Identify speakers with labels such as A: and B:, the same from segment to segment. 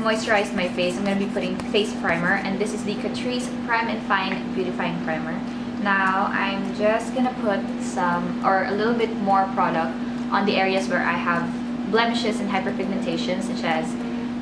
A: moisturized my face, I'm going to be putting face primer. And this is the Catrice Prime and Fine Beautifying Primer. Now, I'm just going to put some, or a little bit more product on the areas where I have blemishes and hyperpigmentation, such as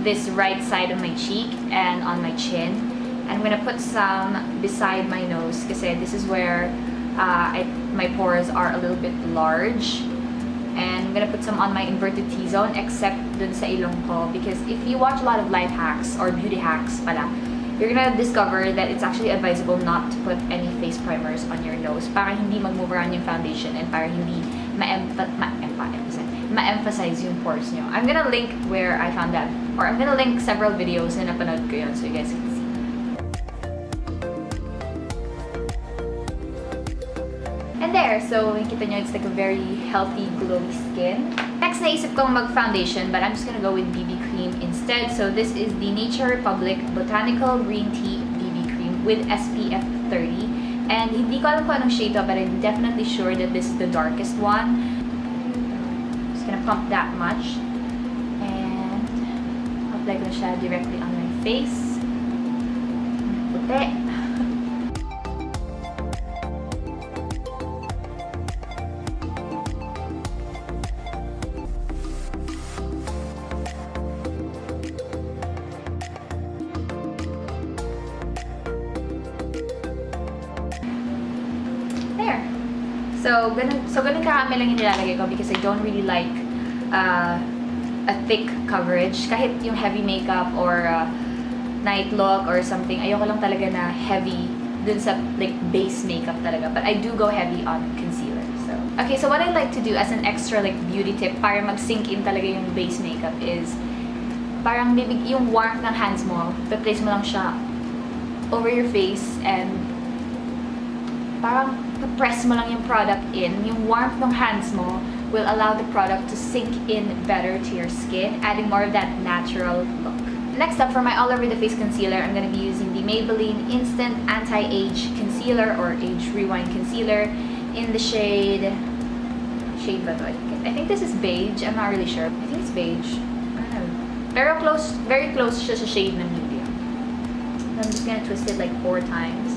A: this right side of my cheek and on my chin. I'm going to put some beside my nose because this is where my pores are a little bit large. And I'm gonna put some on my inverted T-zone except dun sa ilong ko, because if you watch a lot of life hacks or beauty hacks pala, you're gonna discover that it's actually advisable not to put any face primers on your nose para hindi mag-move around yung foundation and para hindi ma-emphasize yung pores nyo. I'm gonna link where I found that, or I'm gonna link several videos na napanood ko yun so you guys can see. And there, so nakita nyo, it's like a very healthy, glowy skin. Next, naisip kong mag-foundation, but I'm just gonna go with BB cream instead. So this is the Nature Republic Botanical Green Tea BB Cream with SPF 30. And hindi ko alam kung anong shade to, but I'm definitely sure that this is the darkest one. Just gonna pump that much. And apply ko na siya directly on my face. Puti. So ganun karami lang yung nilalagay ko because I don't really like a thick coverage. Kahit yung heavy makeup or night look or something, ayoko lang talaga na heavy dun sa like base makeup talaga. But I do go heavy on concealer. So okay, so what I like to do as an extra like beauty tip para mag-sink in talaga yung base makeup is parang yung warmth ng hands mo, pa-place mo lang siya over your face and parang press mo lang yung product in. Yung warmth ng hands mo will allow the product to sink in better to your skin, adding more of that natural look. Next up, for my all over the face concealer, I'm going to be using the Maybelline Instant Anti-Age Concealer or Age Rewind Concealer in the shade ba to? I think this is beige. I'm not really sure. I think it's beige. I don't know. Very close siya sa shade na medium. I'm just going to twist it like 4 times.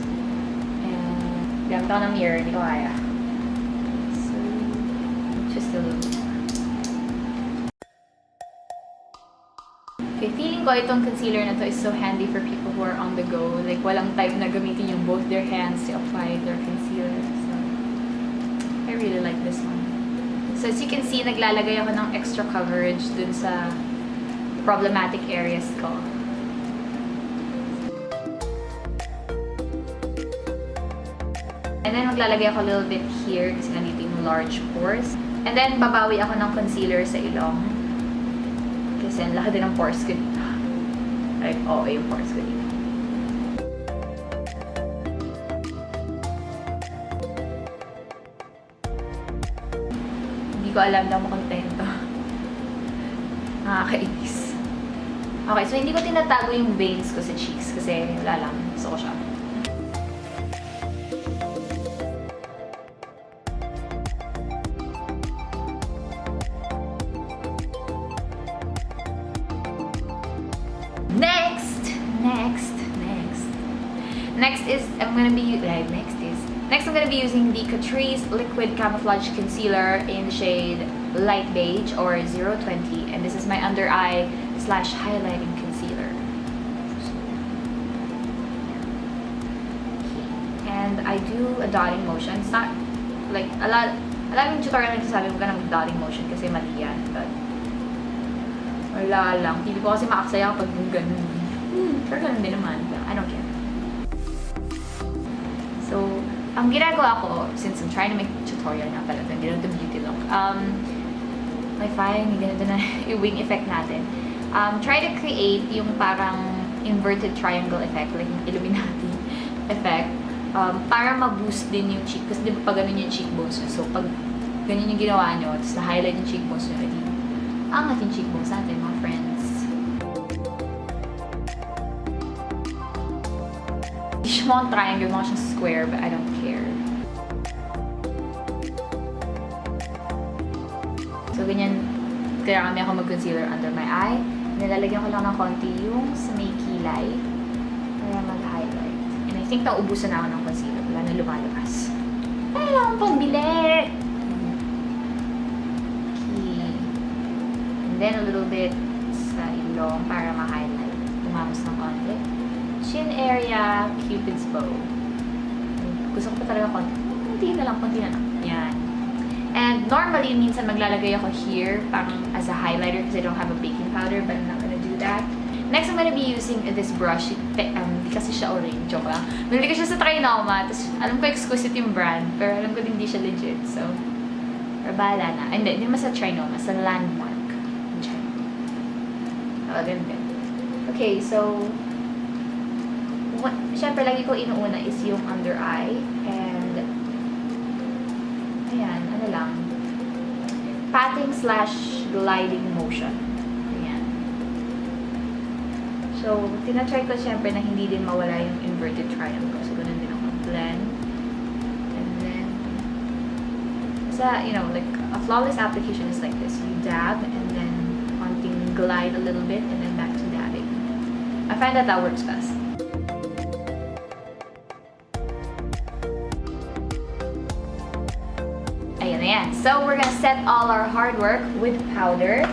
A: Gamit ako ng mirror, hindi ko kaya. So, just a little more. Okay, feeling ko itong concealer na to is so handy for people who are on the go. Like, walang time na gamitin yung both their hands to apply their concealer. So, I really like this one. So, as you can see, naglalagay ako ng extra coverage dun sa problematic areas ko. And then, maglalagay ako a little bit here kasi nandito yung large pores. And then, babawi ako ng concealer sa ilong. Kasi ang laki din ng pores ko dito. Like, yung pores ko dito. Hindi ko alam na makontento. Nakakainis. Okay, so hindi ko tinatago yung veins ko sa cheeks kasi wala lang. Gusto ko siya. Next I'm gonna be using the Catrice Liquid Camouflage Concealer in the shade Light Beige or 020, and this is my under eye / highlighting concealer. And I do a dotting motion. It's not like a lot of tutorial nagsasabi mo ka ng dotting motion kasi mali yan, but wala lang. Hindi ko kasi maaksaya kapag yung ganun. Pero ganun din naman. I don't care. So, ang ginagawa ko, since I'm trying to make tutorial nga pala, hindi lang ito beauty look. May fine, ganito na yung wing effect natin. Try to create yung parang inverted triangle effect, like yung Illuminati effect, para ma-boost din yung cheek. Kasi di ba pag ganun yung cheekbones nyo? So, pag ganun yung ginawa nyo, tapos na-highlight yung cheekbones nyo, edi, angat yung cheekbones natin, mga friends. Hindi siya mga triangle, mga siyang square, but I don't care. So, ganyan, kaya kami ako mag-concealer under my eye. Nilalagyan ko lang ng konti yung sa may kilay para mag-highlight. And I think naubusan na ako ng concealer. Wala na lumalabas. Ay, lang akong pambili! Okay. And then a little bit sa ilong para ma-highlight. Tumamos ng konti. Chin area, Cupid's bow. Gusto ko pa talaga konti. Konti na lang. Yan. And normally, minsan maglalagay ako here parang as a highlighter because I don't have a baking powder, but I'm not gonna do that. Next, I'm gonna be using this brush. Di kasi siya orange. Joke lang. Nalili ko siya sa Trinoma. Tapos, alam ko exquisite yung brand. Pero alam ko hindi siya legit. So, or bahala na. Hindi naman sa Trinoma. Sa Landmark. Oh, ganda. Okay, so, syempre, lagi ko inuuna is yung under eye. And, ayan, ano lang. Patting / gliding motion. Ayan. So, tinatry ko syempre na hindi din mawala yung inverted triangle. So, ganun din ako blend. And then, like, a flawless application is like this. You dab, and then, konting glide a little bit, and then back to dabbing. I find that works best. Ayan. So, we're gonna set all our hard work with powder.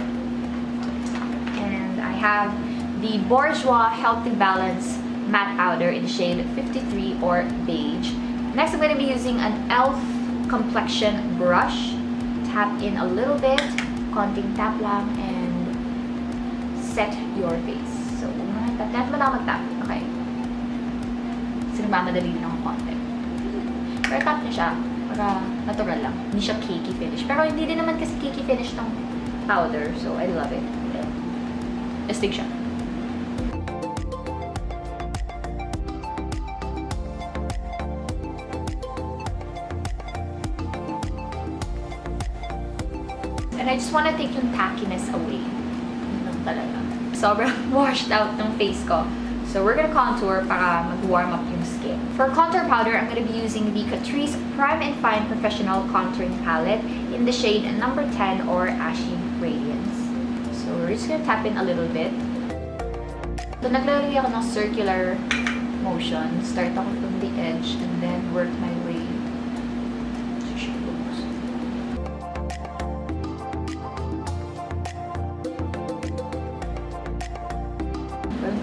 A: And I have the Bourjois Healthy Balance Matte Powder in the shade 53 or Beige. Next, I'm gonna be using an e.l.f. complexion brush. Tap in a little bit, konting tap lang, and set your face. So, tap mo lang mag-tap. Okay. Kasi nagmamadali din ako konti. Pero tap niya siya. Para natural lang. Hindi siya cakey finish. Pero hindi din naman kasi cakey finish tong powder. So, I love it. Astig siya. And I just wanna take yung tackiness away. Yun talaga. Sobrang washed out ng face ko. So, we're gonna contour para mag-warm up yung skin. For contour powder, I'm gonna be using the Catrice Prime and Fine Professional Contouring Palette in the shade number 10 or Ashy Radiance. So, we're just gonna tap in a little bit. So, naglalagay ako ng circular motion. Start ako from the edge and then work my way to shadows.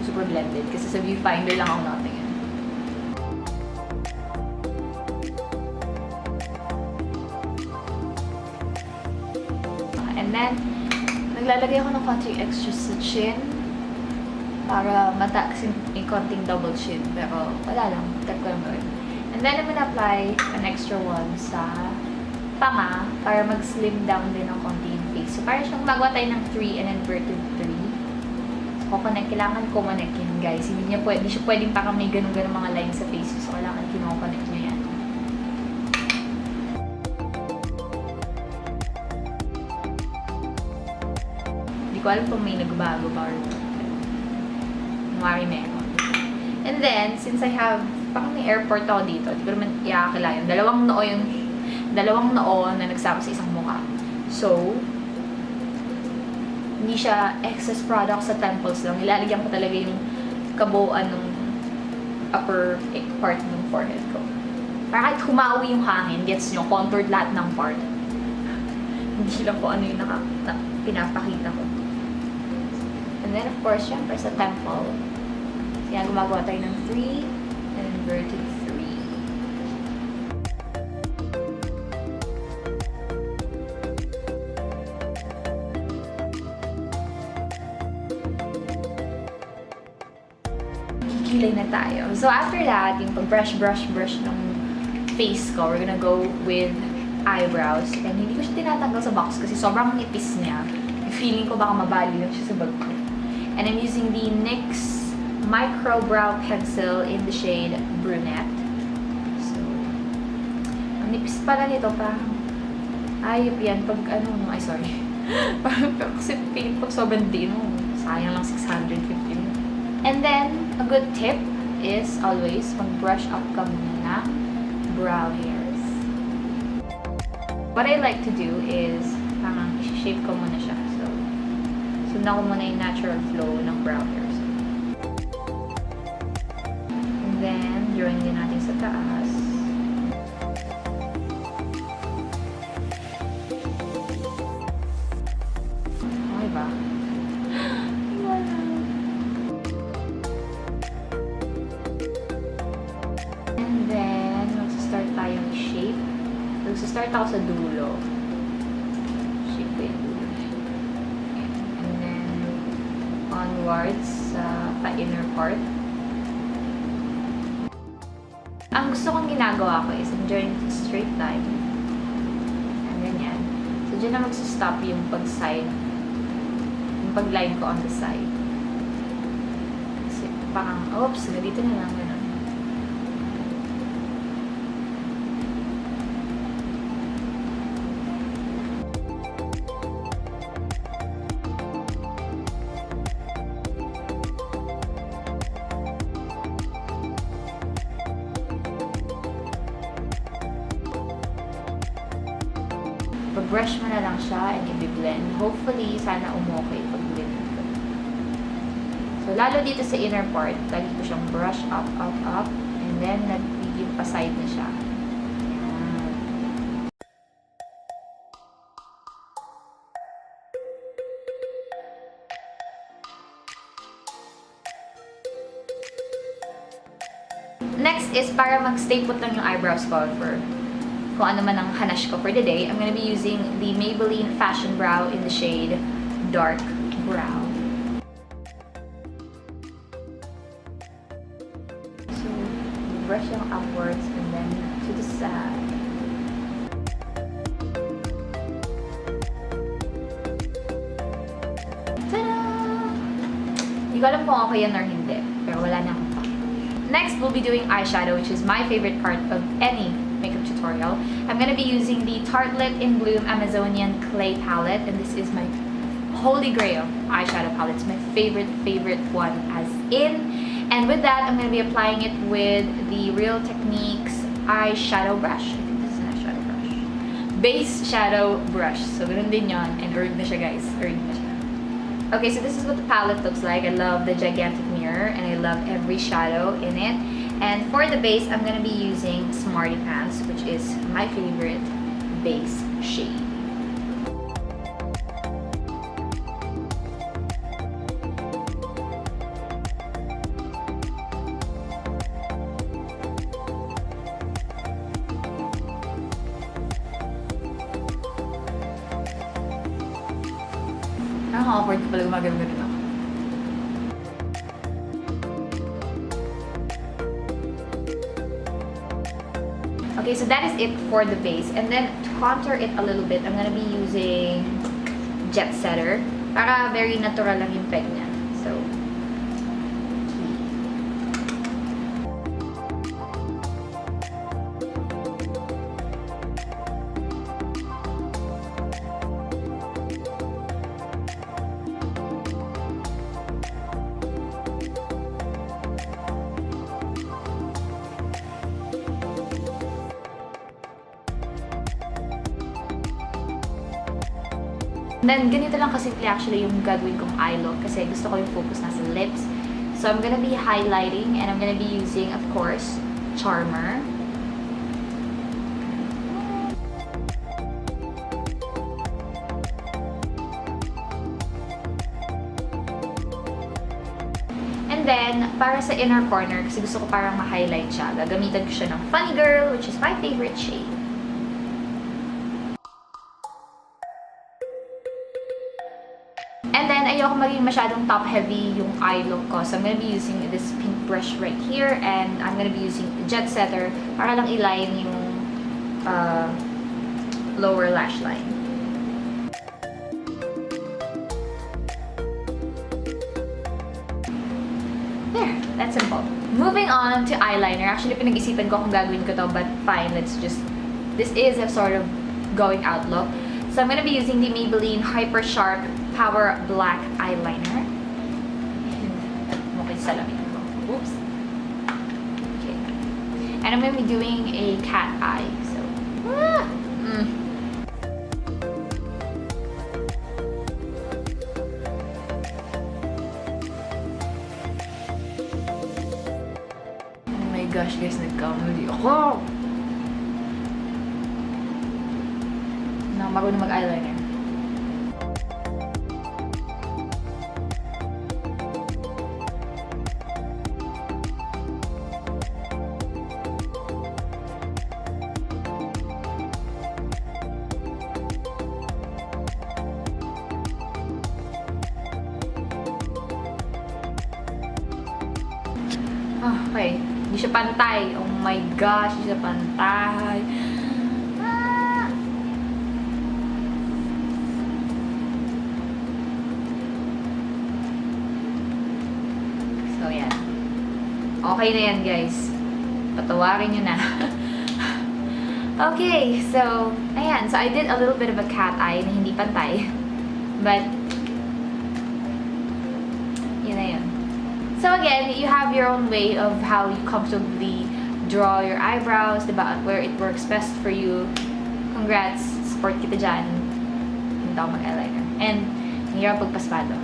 A: Super blended kasi sa viewfinder lang ako natin. And then, naglalagay ako ng konting extra sa chin para mataas yung konting double chin. Pero wala lang, tap ko lang gawin. And then, I'm gonna apply an extra one sa panga para mag-slim down din ng konti yung face. So, para siyang magawa tayo ng 3 and inverted 3. Kailangan connect yun, guys. Hindi siya pwedeng parang may ganun-ganun mga lines sa face. So, kailangan kinoconnect nyo yan. Hindi ko alam kung may nagbago ba or mawari meron. And then, since I have, parang may airport ako dito, hindi ko naman iakala yun. Dalawang noo na nagsama sa isang mukha. So, hindi siya excess product sa temples lang. Nilalagyan ko talaga yung kabuuan ng upper part ng forehead ko. Para kahit humawi yung hangin, gets nyo, contoured lahat ng part. Hindi lang po ano yung pinapakita ko. And then, of course, syempre sa temple, kaya gumagawa tayo ng 3 and inverted 3. Kilay na tayo. So, after that, yung pag-brush ng face ko, we're gonna go with eyebrows. And hindi ko siya tinatanggal sa box kasi sobrang nipis niya. Feeling ko baka mabali lang siya sa bag ko. And I'm using the NYX Micro Brow Pencil in the shade Brunette. So, ang nipis pala nito, parang ayop yan. Sorry. Kasi feeling pag sobrang din, sayang lang 650. And then, a good tip is always mag-brush up ka muna ng brow hairs. What I like to do is parang i-shape ko muna siya. So, Sundan ko muna yung natural flow ng brow hairs. And then, join din natin sa taas. Okay ba? And then, magsistart tayong shape. Magsistart ako sa dulo. Shape ko yung dulo. And then, onwards sa pa-inner part. Ang gusto kong ginagawa ko is enjoying straight line. And then yan. So, dyan na magsistop yung pag-side. Yung pag-line ko on the side. Kasi parang, oops, dito na lang ganun. Pag-brush mo na lang siya and i-blend. Hopefully, sana umokay pag-blend ko. So, lalo dito sa inner part, lagi ko siyang brush up, up, up. And then, nagiging pa-side na siya. Ayan. Next is para mag-stay put lang yung eyebrows ko for kung ano man ang hanash ko for the day. I'm gonna be using the Maybelline Fashion Brow in the shade Dark Brown. So, brush yung upwards and then to the side. Ta-da! Hindi ko alam kung okay yan or hindi, pero wala na akong pa. Next, we'll be doing eyeshadow, which is my favorite part of any makeup tutorial. I'm gonna be using the Tartelette in Bloom Amazonian Clay Palette, and this is my holy grail eyeshadow palette. It's my favorite one as in. And with that, I'm gonna be applying it with the Real Techniques eyeshadow brush. I think this is an eyeshadow brush. Base shadow brush. So, ganun din yun. And earned na siya, guys. Earned na siya. Okay, so this is what the palette looks like. I love the gigantic mirror, and I love every shadow in it. And for the base, I'm gonna be using Smarty Pants, which is my favorite base shade. Nakaka-awkward ko pala gumagano-gano ako. Okay, so that is it for the base. And then, to contour it a little bit, I'm gonna be using Jet Setter. Para very natural lang yung peg niya. So, then, ganito lang kasimple actually yung gagawin kong eye look kasi gusto ko yung focus nasa lips. So, I'm gonna be highlighting and I'm gonna be using, of course, Charmer. And then, para sa inner corner, kasi gusto ko parang ma-highlight siya, gagamitan ko siya ng Funny Girl, which is my favorite shade. And then, ayoko maging masyadong top-heavy yung eye look ko. So, I'm gonna be using this pink brush right here. And I'm gonna be using Jet Setter para lang i-line yung lower lash line. There. That's simple. Moving on to eyeliner. Actually, pinag-isipan ko kung gagawin ko to, but fine. This is a sort of going out look. So, I'm gonna be using the Maybelline Hyper Sharp Power Black Eyeliner. Mukhang salamin ko. Oops. Okay. And I'm gonna be doing a cat eye. So, gosh, guys, nagkamali ako! Na marunong mag-eyeliner. Okay, hindi siya pantay. Oh my gosh, hindi siya pantay. Ah! So, yan. Okay na yan, guys. Patawarin nyo na. Okay, so, ayan. So, I did a little bit of a cat eye na hindi pantay. But, yun na yun. So again, you have your own way of how you comfortably draw your eyebrows, diba? Where it works best for you. Congrats! Support kita dyan. Hindi ako mag-eyeliner. And, hirap pagpaspado.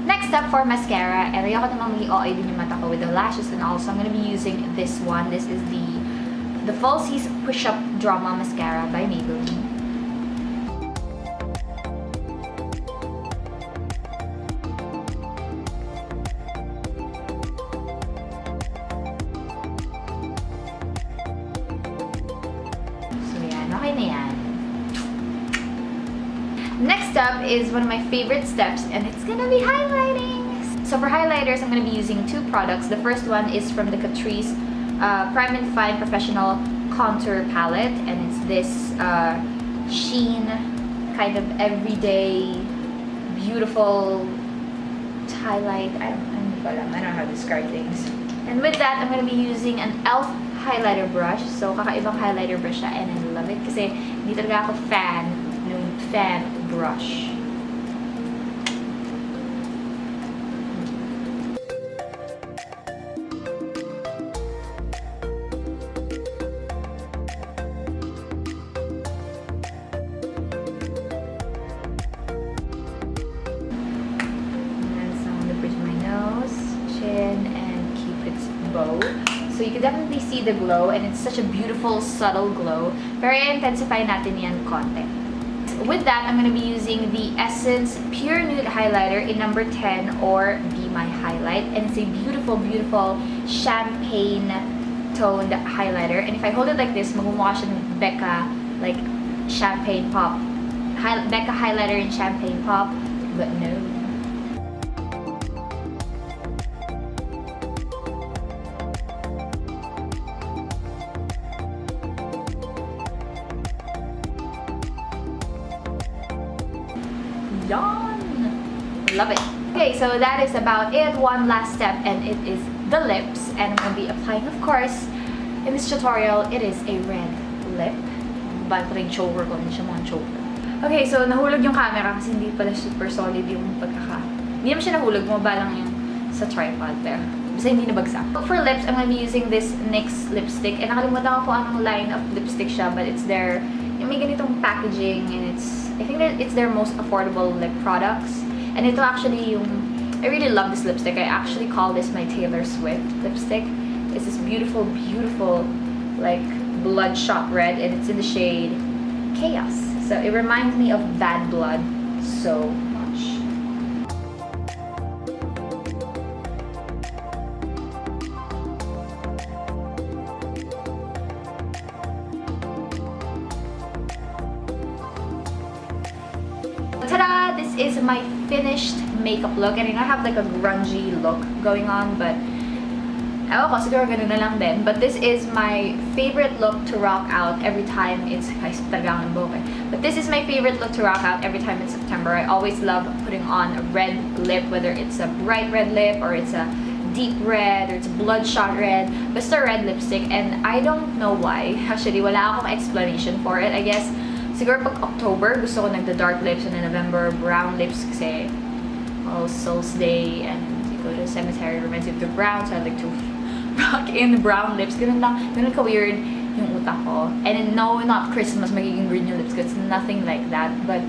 A: Next up for mascara, and ayoko namang maging OA din yung mata ko with the lashes and all. So I'm gonna be using this one. This is the Falsies Push-Up Drama Mascara by Maybelline. Okay na yan. Next up is one of my favorite steps, and it's gonna be highlighting. So for highlighters, I'm gonna be using two products. The first one is from the Catrice Prime and Fine Professional Contour Palette, and it's this sheen, kind of everyday, beautiful highlight. I don't know how to describe things. And with that, I'm gonna be using an e.l.f. highlighter brush. So, kakaibang highlighter brush siya, and I love it kasi hindi talaga ako fan ng fan brush. And so, I'm gonna bridge my nose, chin, and Cupid's bow. So you can definitely see the glow, and it's such a beautiful, subtle glow. Pero i-intensify natin yan konti. With that, I'm going to be using the Essence Pure Nude Highlighter in number 10, or Be My Highlight. And it's a beautiful, beautiful champagne toned highlighter. And if I hold it like this, magmumukha siya ng Becca, like champagne pop. Becca highlighter in champagne pop. But no. Yawn! Love it. Okay, so that is about it. One last step, and it is the lips. And I'm going to be applying, of course, in this tutorial, it is a red lip. But ring choker ko, hindi siya mga choker. Okay, so nahulog yung camera kasi hindi pala super solid yung pagkaka. Hindi naman siya nahulog, mababa lang yung sa tripod, pero basta hindi nabagsak. For lips, I'm going to be using this NYX lipstick. And nakalimutan ko kung anong line of lipstick siya, but it's their, yung may ganitong packaging, and I think that it's their most affordable lip products. And ito actually yung, I really love this lipstick. I actually call this my Taylor Swift lipstick. It's this beautiful, beautiful, like, bloodshot red, and it's in the shade Chaos. So it reminds me of Bad Blood so much. Ta-da! This is my finished makeup look, and I have like a grungy look going on, but ewan ko, siguro ganun na lang din. But this is my favorite look to rock out every time it's, talaga ang buhok eh. But this is my favorite look to rock out every time it's September. I always love putting on a red lip, whether it's a bright red lip, or it's a deep red, or it's a bloodshot red. Basta red lipstick, and I don't know why. Actually, wala akong explanation for it. I guess, siguro pag October, gusto ko nagda-dark lips, and in November, brown lips kasi All Souls Day, and you go to the cemetery, reminds you of the brown, so I like to rock in brown lips. Ganun lang, ganun ka-weird yung utak ko. And no, not Christmas, magiging green yung lips, because it's nothing like that. But,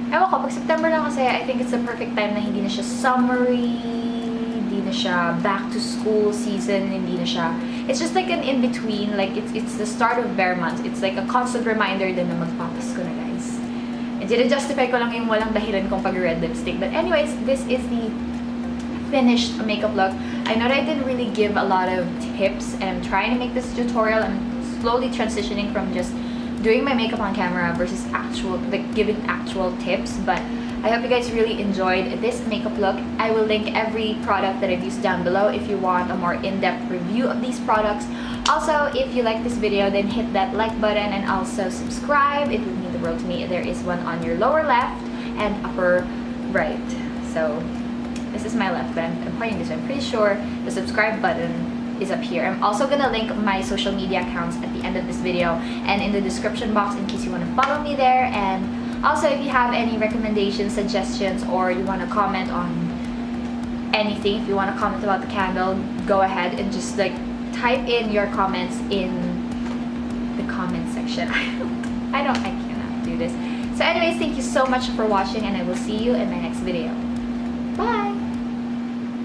A: ewan ko, pag September lang kasi, I think it's the perfect time na hindi na siya summery, hindi na na siya back to school season, hindi na siya. It's just like an in-between, like it's the start of bear month. It's like a constant reminder din na magpapasko na, guys. And justify ko lang yung walang dahilan kong pag-red lipstick. But anyways, this is the finished makeup look. I know that I didn't really give a lot of tips, and I'm trying to make this tutorial. I'm slowly transitioning from just doing my makeup on camera versus giving actual tips, but I hope you guys really enjoyed this makeup look. I will link every product that I've used down below if you want a more in-depth review of these products. Also, if you like this video, then hit that like button and also subscribe. It would mean the world to me. There is one on your lower left and upper right. So this is my left band. I'm pointing this way. I'm pretty sure the subscribe button is up here. I'm also gonna link my social media accounts at the end of this video and in the description box in case you want to follow me there. And also, if you have any recommendations, suggestions, or you want to comment on anything, if you want to comment about the candle, go ahead and just like type in your comments in the comment section. I cannot do this. So anyways, thank you so much for watching, and I will see you in my next video. Bye!